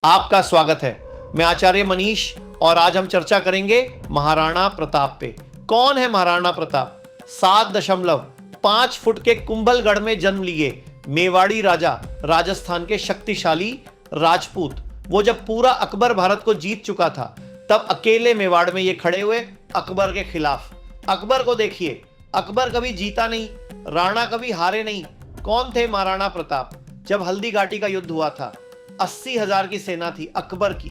आपका स्वागत है। मैं आचार्य मनीष और आज हम चर्चा करेंगे महाराणा प्रताप पे। कौन है महाराणा प्रताप? 7.5 फुट के कुंभलगढ़ में जन्म लिए मेवाड़ी राजा, राजस्थान के शक्तिशाली राजपूत। वो जब पूरा अकबर भारत को जीत चुका था तब अकेले मेवाड़ में ये खड़े हुए अकबर के खिलाफ। अकबर को देखिए, अकबर कभी जीता नहीं, राणा कभी हारे नहीं। कौन थे महाराणा प्रताप? जब हल्दी घाटी का युद्ध हुआ था 80,000 की सेना थी अकबर की,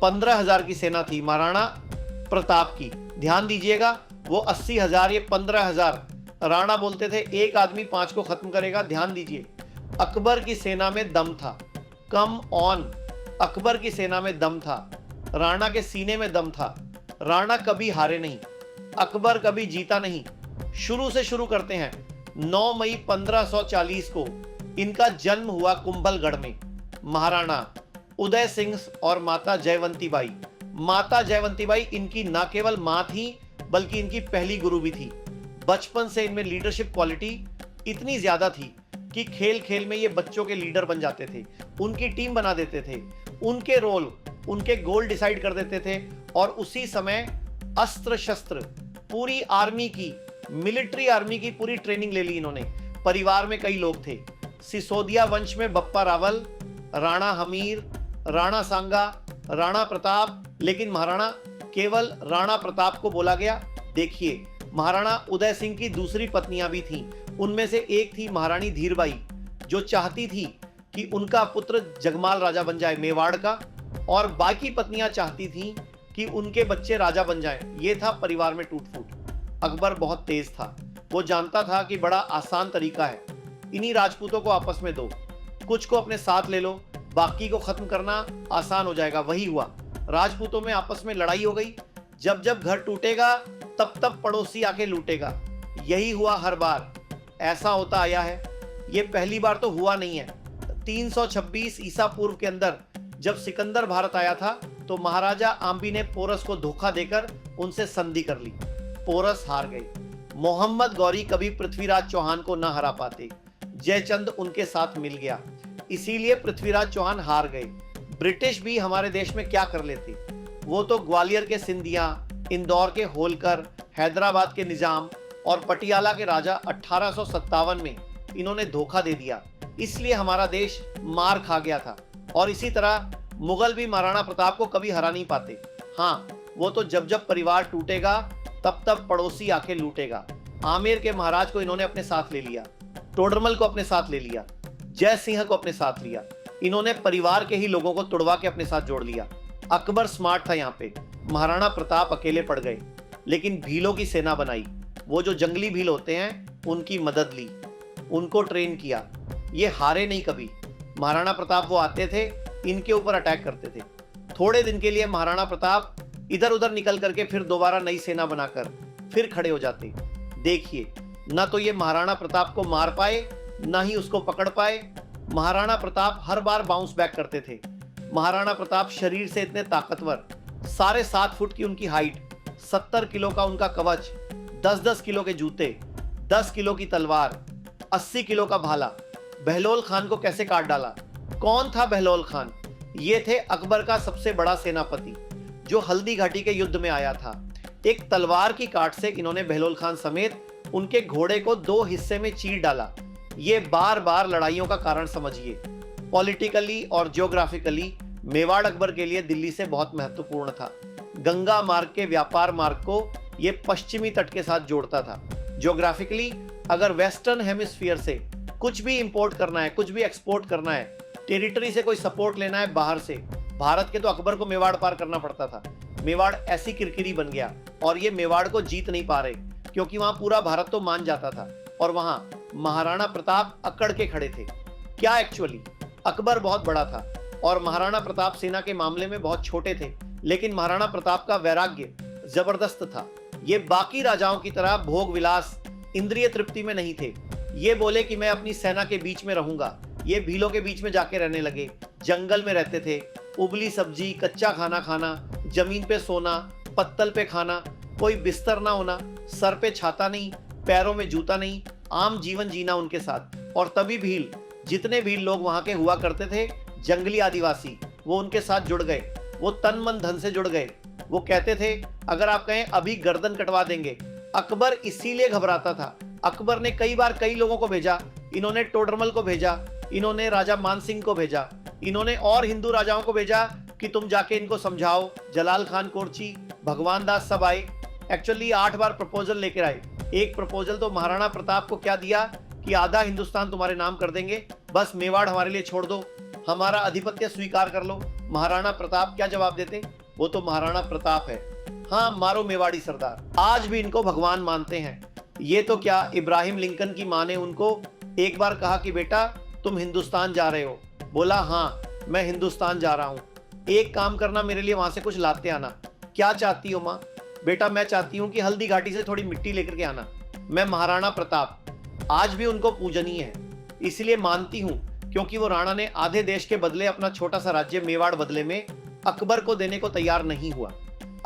15,000 की सेना थी महाराणा प्रताप की। ध्यान दीजिएगा, वो 80,000, ये 15,000। राणा बोलते थे एक आदमी 5 को खत्म करेगा। ध्यान दीजिए, अकबर की सेना में दम था। कम ऑन, अकबर की सेना में दम था, राणा के सीने में दम था। राणा कभी हारे नहीं, अकबर कभी जीता नहीं। शुरू से शुरू करते हैं। 9 मई 1540 को इनका जन्म हुआ कुंभलगढ़ में। महाराणा उदय सिंह और माता जयवंती बाई। माता जयवंती बाई इनकी न केवल मां थी बल्कि इनकी पहली गुरु भी थी। बचपन से इनमें लीडरशिप क्वालिटी इतनी ज्यादा थी कि खेल खेल में ये बच्चों के लीडर बन जाते थे, उनकी टीम बना देते थे, उनके रोल, उनके गोल डिसाइड कर देते थे। और उसी समय अस्त्र शस्त्र, पूरी आर्मी की, मिलिट्री आर्मी की पूरी ट्रेनिंग ले ली इन्होंने। परिवार में कई लोग थे। सिसोदिया वंश में बप्पा रावल, राणा हमीर, राणा सांगा, राणा प्रताप, लेकिन महाराणा केवल राणा प्रताप को बोला गया। देखिए, महाराणा उदय सिंह की दूसरी पत्नियां भी थीं। उनमें से एक थी महारानी धीरबाई, जो चाहती थी कि उनका पुत्र जगमाल राजा बन जाए मेवाड़ का, और बाकी पत्नियां चाहती थीं कि उनके बच्चे राजा बन जाएं। ये था परिवार में टूट फूट। अकबर बहुत तेज था, वो जानता था कि बड़ा आसान तरीका है, इन्हीं राजपूतों को आपस में दो, कुछ को अपने साथ ले लो, बाकी को खत्म करना आसान हो जाएगा। वही हुआ, राजपूतों में आपस में लड़ाई हो गई। जब जब घर टूटेगा तब तब पड़ोसी आके लूटेगा। यही हुआ हर बार, ऐसा होता आया है। ये पहली बार तो हुआ नहीं है। 326 ईसा पूर्व के अंदर जब सिकंदर भारत आया था तो महाराजा आम्बी ने पोरस को धोखा देकर उनसे संधि कर ली। पोरस हार गए। मोहम्मद गौरी कभी पृथ्वीराज चौहान को न हरा पाते। जयचंद उनके साथ मिल गया, इसीलिए पृथ्वीराज चौहान हार गए। ब्रिटिश भी हमारे देश में क्या कर लेते? वो तो ग्वालियर के सिंधिया, इंदौर के होलकर, हैदराबाद के निजाम और पटियाला के राजा 1857 में इन्होंने धोखा दे दिया, इसलिए हमारा देश मार खा गया था। और इसी तरह मुगल भी महाराणा प्रताप को कभी हरा नहीं पाते। हाँ, वो तो जब जब परिवार टूटेगा तब तब पड़ोसी आके लूटेगा। आमेर के महाराज को इन्होंने अपने साथ ले लिया, टोडरमल को अपने साथ ले लिया, जय सिंह को अपने साथ लिया। इन्होंने परिवार के ही लोगों को तुड़वा के अपने साथ जोड़ लिया। अकबर स्मार्ट था यहाँ पे, महाराणा प्रताप अकेले पड़ गए, लेकिन भीलों की सेना बनाई। वो जो जंगली भील होते हैं उनकी मदद ली, उनको ट्रेन किया। ये हारे नहीं कभी। महाराणा प्रताप वो आते थे, इनके ऊपर अटैक करते थे। थोड़े दिन के लिए महाराणा प्रताप इधर उधर निकल करके फिर दोबारा नई सेना बनाकर फिर खड़े हो जाते। देखिए, न तो ये महाराणा प्रताप को मार पाए, ना ही उसको पकड़ पाए। महाराणा प्रताप हर बार बाउंस बैक करते थे। महाराणा प्रताप शरीर से इतने ताकतवर, 7.5 फुट की उनकी हाइट, 70 किलो का उनका कवच, 10-10 किलो के जूते, 10 किलो की तलवार, 80 किलो का भाला। बहलोल खान को कैसे काट डाला? कौन था बहलोल खान? ये थे अकबर का सबसे बड़ा सेनापति, जो हल्दी घाटी के युद्ध में आया था। एक तलवार की काट से इन्होंने बहलोल खान समेत उनके घोड़े को 2 हिस्से में चीर डाला। ये बार बार लड़ाइयों का कारण समझिए। पॉलिटिकली और ज्योग्राफिकली मेवाड़ अकबर के लिए दिल्ली से बहुत महत्वपूर्ण था। गंगा मार्ग के व्यापार मार्ग को ये पश्चिमी तट के साथ जोड़ता था। ज्योग्राफिकली अगर वेस्टर्न हेमिस्फीयर से कुछ भी इंपोर्ट करना है, कुछ भी एक्सपोर्ट करना है, टेरिटरी से कोई सपोर्ट लेना है बाहर से, भारत के, तो अकबर को मेवाड़ पार करना पड़ता था। मेवाड़ ऐसी किरकिरी बन गया और ये मेवाड़ को जीत नहीं पा रहे, क्योंकि वहां पूरा भारत तो मान जाता था और वहां महाराणा प्रताप अकड़ के खड़े थे। क्या एक्चुअली अकबर बहुत बड़ा था और महाराणा प्रताप सेना के मामले में बहुत छोटे थे, लेकिन महाराणा प्रताप का वैराग्य जबरदस्त था। ये बाकी राजाओं की तरह भोग विलास, इंद्रिय तृप्ति में नहीं थे। ये बोले कि मैं अपनी सेना के बीच में रहूंगा। ये भीलों के बीच में जाके रहने लगे, जंगल में रहते थे। उबली सब्जी, कच्चा खाना खाना, जमीन पे सोना, पत्तल पे खाना, कोई बिस्तर ना होना, सर पे छाता नहीं, पैरों में जूता नहीं, आम जीवन जीना उनके साथ। और तभी भील, जितने भील लोग वहां के हुआ करते थे, जंगली आदिवासी, वो उनके साथ जुड़ गए, वो तन मन धन से जुड़ गए। वो कहते थे अगर आप कहें अभी गर्दन कटवा देंगे। अकबर इसीलिए घबराता था। अकबर ने कई बार कई लोगों को भेजा, इन्होंने टोडरमल को भेजा, इन्होंने राजा मान सिंह को भेजा, इन्होंने और हिंदू राजाओं को भेजा कि तुम जाके इनको समझाओ। जलाल खान कोरची, भगवान दास सब आए। एक्चुअली 8 बार प्रपोजल लेकर आए। एक प्रपोजल तो महाराणा प्रताप को क्या दिया कि आधा हिंदुस्तान तुम्हारे नाम कर देंगे, बस मेवाड़ हमारे लिए छोड़ दो, हमारा आधिपत्य स्वीकार कर लो। महाराणा प्रताप क्या जवाब देते? वो तो महाराणा प्रताप है, हाँ मारो मेवाड़ी सरदार। आज भी इनको भगवान मानते हैं। ये तो क्या, इब्राहिम लिंकन की माँ ने उनको एक बार कहा कि बेटा तुम हिंदुस्तान जा रहे हो। बोला हाँ मैं हिंदुस्तान जा रहा हूँ, एक काम करना मेरे लिए वहां से कुछ लाते आना। क्या चाहती हो माँ? बेटा मैं चाहती हूँ कि हल्दी घाटी से थोड़ी मिट्टी लेकर के आना। मैं महाराणा प्रताप। आज भी उनको पूजनीय है, इसलिए मानती हूँ क्योंकि वो राणा ने आधे देश के बदले अपना छोटा सा राज्य मेवाड़ बदले में अकबर को देने को तैयार नहीं हुआ।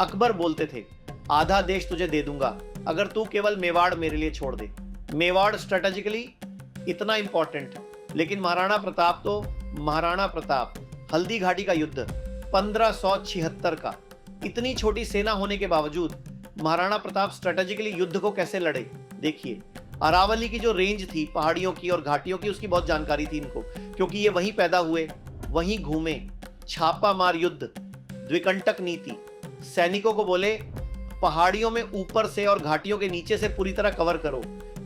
अकबर बोलते थे आधा देश तुझे दे दूंगा अगर तू केवल मेवाड़ मेरे लिए छोड़ दे। मेवाड़ स्ट्रेटेजिकली इतना इंपॉर्टेंट, लेकिन महाराणा प्रताप तो महाराणा प्रताप। हल्दी घाटी का युद्ध 1576 का, इतनी छोटी सेना होने के बावजूद महाराणा प्रताप स्ट्रेटेजिकली युद्ध को कैसे लड़े। देखिए अरावली की जो रेंज थी पहाड़ियों की और घाटियों की, उसकी बहुत जानकारी थी इनको, क्योंकि ये वहीं पैदा हुए, वहीं घूमे। छापा मार युद्ध, द्विकंटक नीति। सैनिकों को बोले पहाड़ियों में ऊपर से और घाटियों के नीचे से पूरी तरह कवर करो,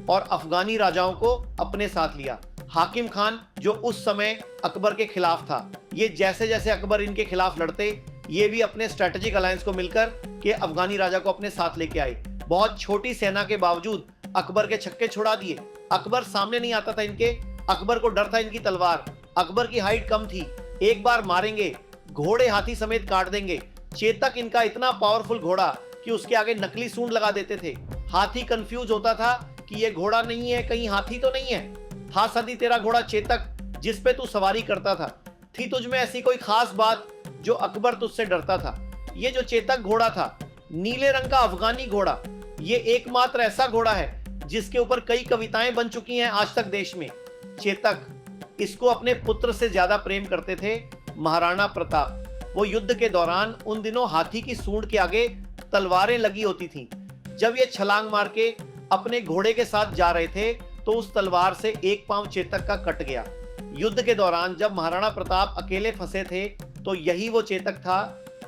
और अफगानी राजाओं को अपने साथ लिया। हाकिम खान जो उस समय अकबर के खिलाफ था, ये जैसे जैसे अकबर इनके खिलाफ लड़ते, ये भी अपने स्ट्रेटेजिक अलायंस को मिलकर के अफगानी राजा को अपने साथ लेके आए। बहुत छोटी सेना के बावजूद अकबर के छक्के छुड़ा दिए। अकबर सामने नहीं आता था इनके, अकबर को डर था इनकी तलवार। अकबर की हाइट कम थी, एक बार मारेंगे घोड़े हाथी समेत काट देंगे। चेतक इनका इतना पावरफुल घोड़ा कि उसके आगे नकली सूंड लगा देते थे। हाथी कंफ्यूज होता था कि ये घोड़ा नहीं है, कहीं हाथी तो नहीं है। था सदी तेरा घोड़ा चेतक जिस पे तू सवारी करता था, थी तुझ में ऐसी कोई खास बात जो अकबर तुझसे डरता था। ये जो चेतक घोड़ा था, नीले रंग का अफगानी घोड़ा, ये एकमात्र ऐसा घोड़ा है जिसके ऊपर कई कविताएं बन चुकी हैं आज तक देश में। चेतक, इसको अपने पुत्र से ज्यादा प्रेम करते थे महाराणा प्रताप। वो युद्ध के दौरान उन दिनों हाथी की सूंड के आगे तलवारें लगी होती थीं। जब ये छलांग मार के अपने घोड़े के साथ जा रहे थे तो उस तलवार से एक पांव चेतक का कट गया। युद्ध के दौरान जब महाराणा प्रताप अकेले फंसे थे तो यही वो चेतक था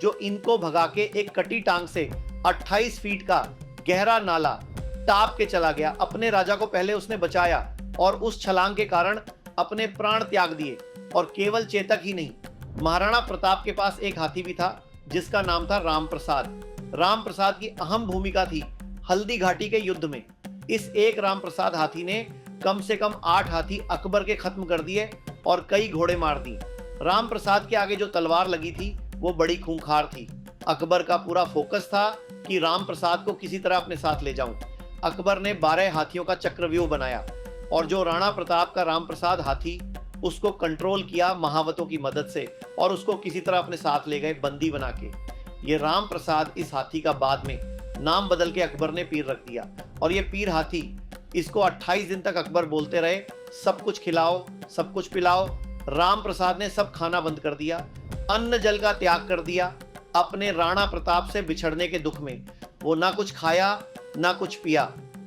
जो इनको भगा के एक कटी टांग से 28 फीट का गहरा नाला टाप के चला गया। अपने राजा को पहले उसने बचाया और उस छलांग के कारण अपने प्राण त्याग दिए। और केवल चेतक ही नहीं, महाराणा प्रताप के पास एक हाथी भी था जिसका नाम था राम प्रसाद। राम प्रसाद की अहम भूमिका थी हल्दी घाटी के युद्ध में। इस एक राम प्रसाद हाथी ने कम से कम 8 हाथी अकबर के खत्म कर दिए और कई घोड़े मार दी। राम प्रसाद के आगे जो तलवार लगी थी वो बड़ी खूंखार थी। अकबर का पूरा फोकस था कि राम प्रसाद को किसी तरह अपने साथ ले जाऊं। अकबर ने 12 हाथियों का चक्रव्यूह बनाया और जो राणा प्रताप का राम प्रसाद हाथी, उसको कंट्रोल किया महावतों की मदद से और उसको किसी तरह अपने साथ ले गए बंदी बना के। ये राम प्रसाद इस हाथी का बाद में नाम बदल के अकबर ने पीर रख दिया। और ये पीर हाथी, इसको 28 दिन तक अकबर बोलते रहे सब कुछ खिलाओ, सब कुछ पिलाओ। राम प्रसाद ने सब खाना बंद कर दिया, अन्न जल का त्याग कर दिया। अपने राणा प्रताप से बिछड़ने के दुख में वो ना कुछ खाया ना कुछ पिया।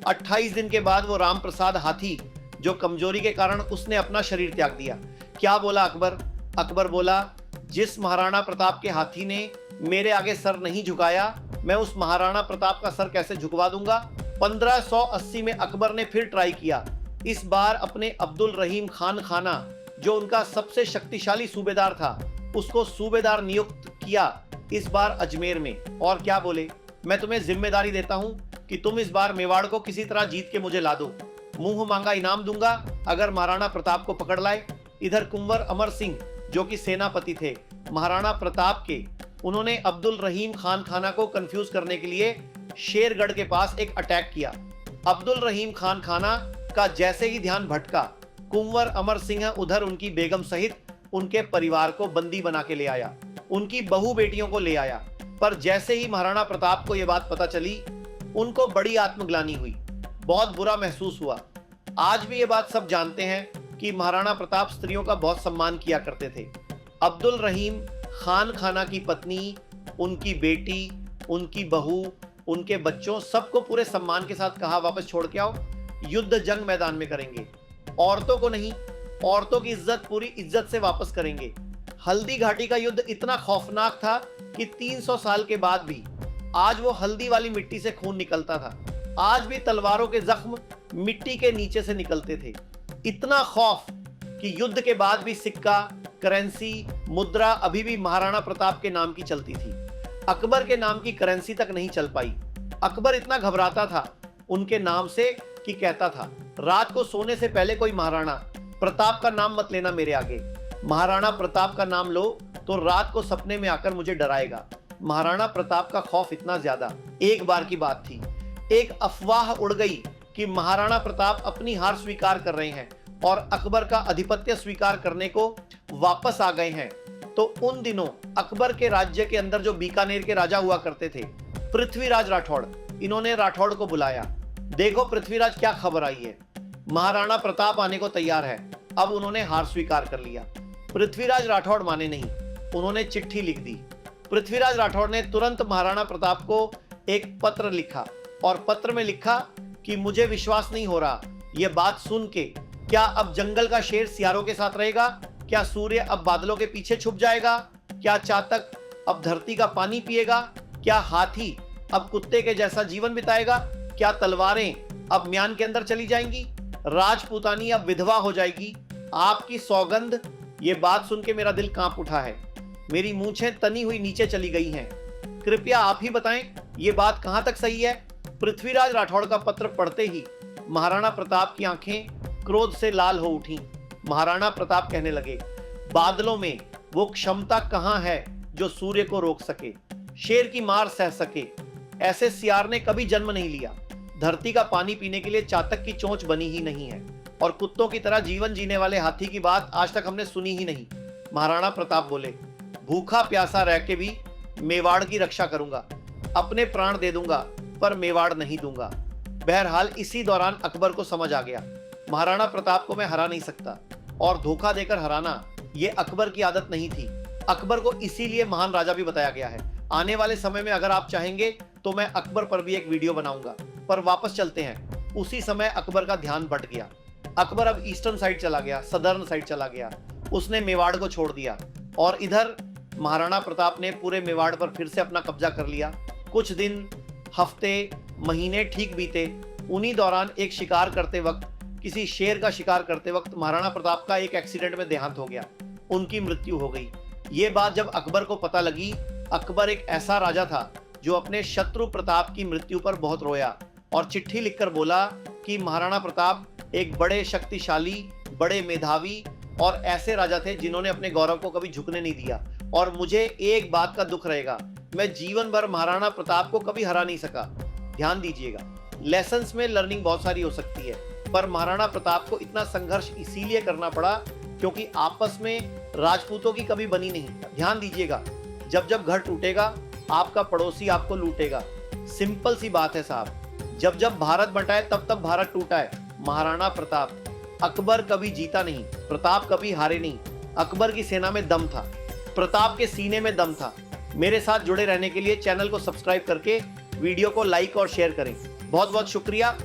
28 दिन के बाद वो राम प्रसाद हाथी, जो कमजोरी के कारण उसने अपना शरीर त्याग दिया। क्या बोला अकबर? अकबर बोला जिस महाराणा प्रताप के हाथी ने मेरे आगे सर नहीं झुकाया, मैं उस महाराणा प्रताप का सर कैसे झुकवा दूंगा। 1580 में अकबर ने फिर ट्राई किया। इस बार अपने अब्दुल रहीम खान खाना, जो उनका सबसे शक्तिशाली सूबेदार था, उसको सूबेदार नियुक्त किया इस बार अजमेर में। और क्या बोले, मैं तुम्हें जिम्मेदारी देता हूं कि तुम इस बार मेवाड़ को किसी तरह जीत के मुझे ला दो। मुंह मांगा इनाम दूंगा अगर महाराणा प्रताप को पकड़ लाए। इधर कुंवर अमर सिंह जो कि सेनापति थे महाराणा प्रताप के, उन्होंने अब्दुल रहीम खान खाना को कंफ्यूज करने के लिए शेरगढ़ के पास एक अटैक किया। अब्दुल रहीम खान खाना का जैसे ही ध्यान भटका, कुंवर अमर सिंह उधर उनकी बेगम सहित उनके परिवार को बंदी बना के ले आया, उनकी बहू बेटियों को ले आया। पर जैसे ही महाराणा प्रताप को यह बात पता चली, उनको बड़ी आत्मग्लानि हुई, बहुत बुरा महसूस हुआ। आज भी ये बात सब जानते हैं कि महाराणा प्रताप स्त्रियों का बहुत सम्मान किया करते थे। अब्दुल रहीम खान खाना की पत्नी, उनकी बेटी, उनकी बहू, उनके बच्चों, सबको पूरे सम्मान के साथ कहा वापस छोड़ के आओ, युद्ध जंग मैदान में करेंगे। औरतों को नहीं, औरतों की इज्जत पूरी इज्जत से वापस करेंगे। हल्दी घाटी का युद्ध इतना खौफनाक था कि 300 साल के बाद भी आज वो हल्दी वाली मिट्टी से खून निकलता था। आज भी तलवारों के जख्म मिट्टी के नीचे से निकलते थे। इतना खौफ कि युद्ध के बाद भी सिक्का, करेंसी, मुद्रा अभी भी महाराणा प्रताप के नाम की चलती थी। अकबर के नाम की करेंसी तक नहीं चल पाई। अकबर इतना घबराता था उनके नाम से कि कहता था, रात को सोने से पहले कोई महाराणा प्रताप का नाम मत लेना मेरे आगे। महाराणा प्रताप का नाम लो तो रात को सपने में आकर मुझे डराएगा। महाराणा प्रताप का खौफ इतना ज्यादा। एक बार की बात थी, एक अफवाह उड़ गई कि महाराणा प्रताप अपनी हार स्वीकार कर रहे हैं और अकबर का आधिपत्य स्वीकार करने को वापस आ गए हैं। तो उन दिनों अकबर के राज्य के अंदर जो बीकानेर के राजा हुआ करते थे, पृथ्वीराज राठौड़, इन्होंने राठौड़ को बुलाया। देखो पृथ्वीराज क्या खबर आई है, महाराणा प्रताप आने को तैयार है। अब उन्होंने हार स्वीकार कर लिया। पृथ्वीराज राठौड़ माने नहीं, उन्होंने चिट्ठी लिख दी। पृथ्वीराज राठौड़ ने तुरंत महाराणा प्रताप को एक पत्र लिखा और पत्र में लिखा कि मुझे विश्वास नहीं हो रहा यह बात सुन के, क्या अब जंगल का शेर सियारों के साथ रहेगा? क्या सूर्य अब बादलों के पीछे छुप जाएगा? क्या चातक अब धरती का पानी पिएगा? क्या हाथी अब कुत्ते के जैसा जीवन बिताएगा? क्या तलवारें अब म्यान के अंदर चली जाएंगी? राजपूतानी अब विधवा हो जाएगी? आपकी सौगंध, ये बात सुन के मेरा दिल कांप उठा है। मेरी मूंछें तनी हुई नीचे चली गई हैं। कृपया आप ही बताएं ये बात कहां तक सही है? पृथ्वीराज राठौड़ का पत्र पढ़ते ही महाराणा प्रताप की आंखें क्रोध से लाल हो उठी। महाराणा प्रताप कहने लगे, बादलों में वो क्षमता कहां है जो सूर्य को रोक सके, शेर की मार सह सके? ऐसे सियार ने कभी जन्म नहीं लिया। धरती का पानी पीने के लिए चातक की चोंच बनी ही नहीं है और कुत्तों की तरह जीवन जीने वाले हाथी की बात आज तक हमने सुनी ही नहीं। महाराणा प्रताप बोले, भूखा प्यासा रह के भी मेवाड़ की रक्षा करूंगा, अपने प्राण दे दूंगा पर मेवाड़ नहीं दूंगा। बहरहाल इसी दौरान अकबर को समझ आ गया, महाराणा प्रताप को मैं हरा नहीं सकता और धोखा देकर हराना ये अकबर की आदत नहीं थी। अकबर को इसीलिए महान राजा भी बताया गया है। आने वाले समय में अगर आप चाहेंगे तो मैं अकबर पर भी एक वीडियो बनाऊंगा। पर वापस चलते हैं। उसी समय अकबर का ध्यान बट गया। अकबर अब ईस्टर्न साइड चला गया, सदर्न साइड चला गया। उसने मेवाड़ को छोड़ दिया और इधर महाराणा प्रताप ने पूरे मेवाड़ पर फिर से अपना कब्जा कर लिया। कुछ दिन, हफ्ते, महीने ठीक बीते। उन्हीं दौरान एक शिकार करते वक्त, किसी शेर का शिकार करते वक्त महाराणा प्रताप का एक एक्सीडेंट में देहांत हो गया। उनकी मृत्यु हो गई। ये बात जब अकबर को पता लगी, अकबर एक ऐसा राजा था जो अपने शत्रु प्रताप की मृत्यु पर बहुत रोया और चिट्ठी लिखकर बोला कि महाराणा प्रताप एक बड़े शक्तिशाली, बड़े मेधावी और ऐसे राजा थे जिन्होंने अपने गौरव को कभी झुकने नहीं दिया और मुझे एक बात का दुख रहेगा, मैं जीवन भर महाराणा प्रताप को कभी हरा नहीं सका। ध्यान दीजिएगा, लेसन्स में लर्निंग बहुत सारी हो सकती है, पर महाराणा प्रताप को इतना संघर्ष इसीलिए करना पड़ा क्योंकि आपस में राजपूतों की कभी बनी नहीं। ध्यान दीजिएगा, जब जब घर टूटेगा आपका पड़ोसी आपको लूटेगा। सिंपल सी बात है साहब। जब जब भारत बंटा है तब तब भारत टूटा है। महाराणा प्रताप, अकबर कभी जीता नहीं, प्रताप कभी हारे नहीं। अकबर की सेना में दम था, प्रताप के सीने में दम था। मेरे साथ जुड़े रहने के लिए चैनल को सब्सक्राइब करके वीडियो को लाइक और शेयर करें। बहुत बहुत शुक्रिया।